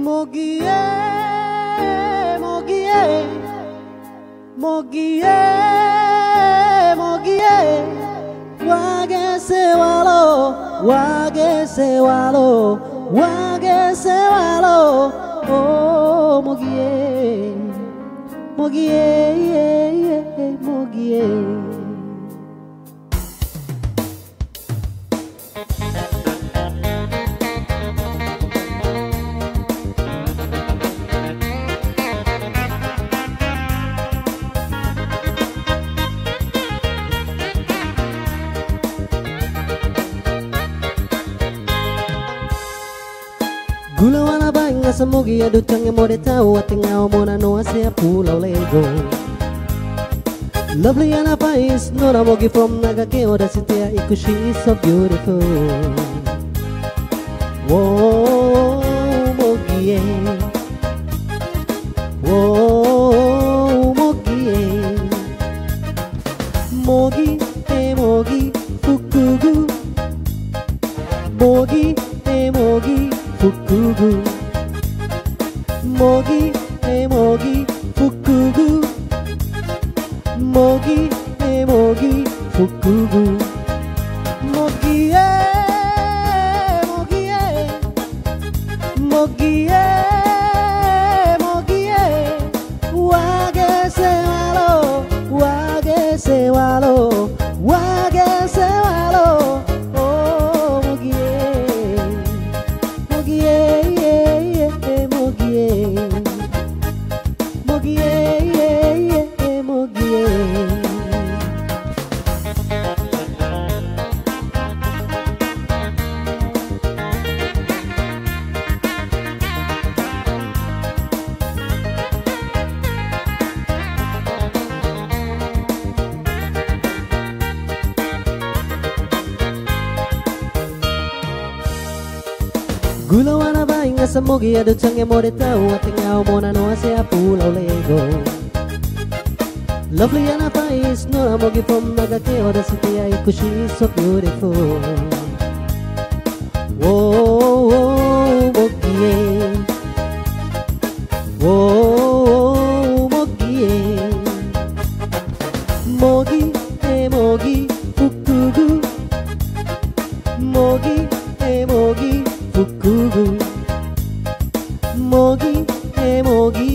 Mogie, mogie, mogie, mogie. Wage se walo, wage se walo, wage se walo. Oh, mogie, mogie, mogie. Gula wana banga sa mogi adu change more tau atingao mona no asia pulau Lego. Lovely and Pais, Nora Mogi from Nagake or Cynthia Ikushi is so beautiful. Whoa, Mogi, whoa, Mogi, Mogi, Mogi, Fukugu, Mogi, Mogi, Fukugu, Mogi, Mogi, Fukugu, Mogi, Mogi, Fukugu, Mogi, Mogi, Mogi, Mogi, Wage se walo, wage se walo, wage se walo. Oh, Mogi, Mogi, Mogi, Mogi, Mogi. Gula wana bainga sa mogi adu change more tau atingao mona no asia pulau Lego. Lovely and Pais, Nora Mogi from Nagake or the city Ikushi is so beautiful. Whoa, Mogi, whoa, Mogi, Mogi, Mogi, Fukugu, Mogi, Mogi, Fukugu, Mogi, Mogi,